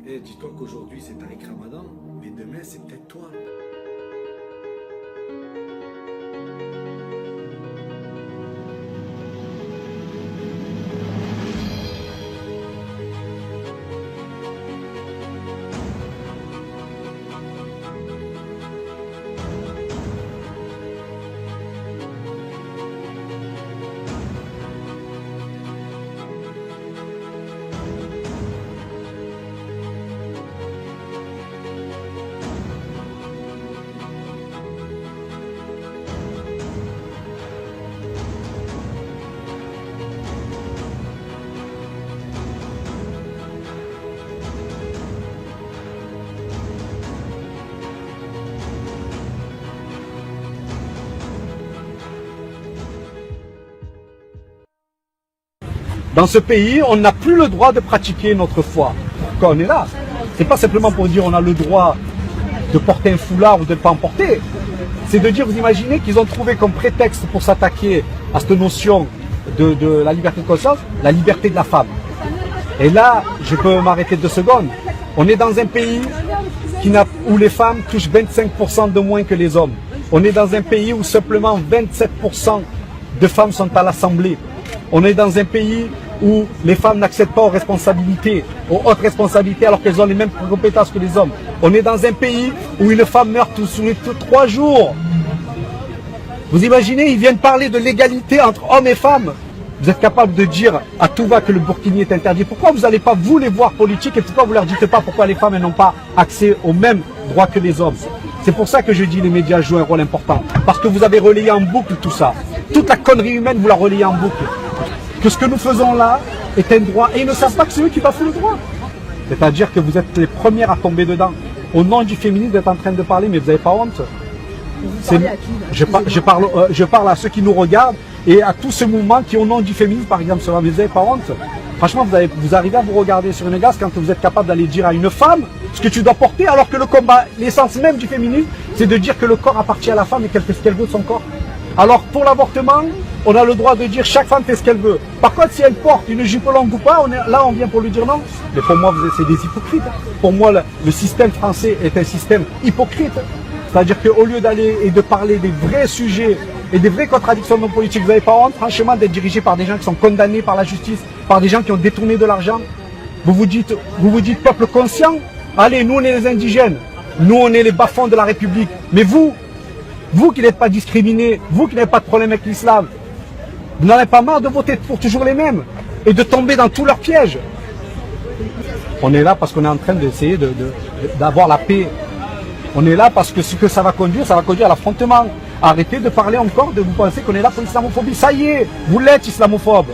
Et dis-toi qu'aujourd'hui c'est Tariq Ramadan, mais demain c'est peut-être toi. Dans ce pays, on n'a plus le droit de pratiquer notre foi. Quand on est là, c'est pas simplement pour dire on a le droit de porter un foulard ou de ne pas en porter. C'est de dire, vous imaginez qu'ils ont trouvé comme prétexte pour s'attaquer à cette notion de la liberté de conscience, la liberté de la femme. Et là, je peux m'arrêter 2 secondes. On est dans un pays où les femmes touchent 25% de moins que les hommes. On est dans un pays où simplement 27% de femmes sont à l'Assemblée. On est dans un pays où les femmes n'accèdent pas aux responsabilités, aux hautes responsabilités, alors qu'elles ont les mêmes compétences que les hommes. On est dans un pays où une femme meurt tous les 3 jours. Vous imaginez, ils viennent parler de l'égalité entre hommes et femmes. Vous êtes capable de dire à tout va que le burkini est interdit. Pourquoi vous n'allez pas vous les voir politiques et pourquoi vous ne leur dites pas pourquoi les femmes n'ont pas accès aux mêmes droits que les hommes? C'est pour ça que je dis que les médias jouent un rôle important. Parce que vous avez relayé en boucle tout ça. Toute la connerie humaine, vous la relayez en boucle. Que ce que nous faisons là est un droit. Et ils ne savent pas que c'est eux qui bafouent le droit. C'est-à-dire que vous êtes les premières à tomber dedans. Au nom du féminisme, vous êtes en train de parler, mais vous n'avez pas honte. Je parle à ceux qui nous regardent et à tout ce mouvement qui, au nom du féminisme, par exemple, mais vous n'avez pas honte. Franchement, vous arrivez à vous regarder sur une glace quand vous êtes capable d'aller dire à une femme ce que tu dois porter, alors que le combat, l'essence même du féminisme, c'est de dire que le corps appartient à la femme et qu'elle fait ce qu'elle veut de son corps. Alors pour l'avortement, on a le droit de dire chaque femme fait ce qu'elle veut. Par contre, si elle porte une jupe longue ou pas, on vient pour lui dire non. Mais pour moi, c'est des hypocrites. Pour moi, le système français est un système hypocrite. C'est-à-dire qu'au lieu d'aller et de parler des vrais sujets et des vraies contradictions de nos politiques, vous n'avez pas honte, franchement, d'être dirigé par des gens qui sont condamnés par la justice, par des gens qui ont détourné de l'argent. Vous vous dites peuple conscient. Allez, nous on est les indigènes. Nous on est les bas-fonds de la République. Mais vous qui n'êtes pas discriminés, vous qui n'avez pas de problème avec l'islam, vous n'en avez pas marre de voter pour toujours les mêmes et de tomber dans tous leurs pièges. On est là parce qu'on est en train d'essayer d'avoir la paix. On est là parce que ce que ça va conduire à l'affrontement. Arrêtez de parler encore, de vous penser qu'on est là pour l'islamophobie. Ça y est, vous l'êtes islamophobe.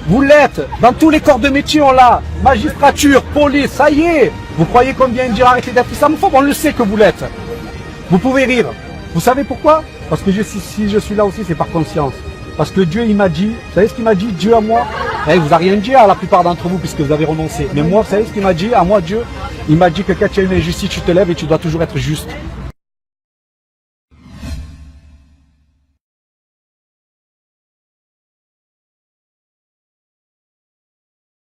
Vous l'êtes. Dans tous les corps de métier, on l'a. Magistrature, police, ça y est. Vous croyez qu'on vient dire arrêtez d'être islamophobe? On le sait que vous l'êtes. Vous pouvez rire. Vous savez pourquoi? Parce que si je suis là aussi, c'est par conscience. Parce que Dieu, il m'a dit, vous savez ce qu'il m'a dit, Dieu à moi? Il vous a rien dit à la plupart d'entre vous puisque vous avez renoncé. Mais moi, vous savez ce qu'il m'a dit à moi, Dieu? Il m'a dit que quand tu as une injustice, tu te lèves et tu dois toujours être juste.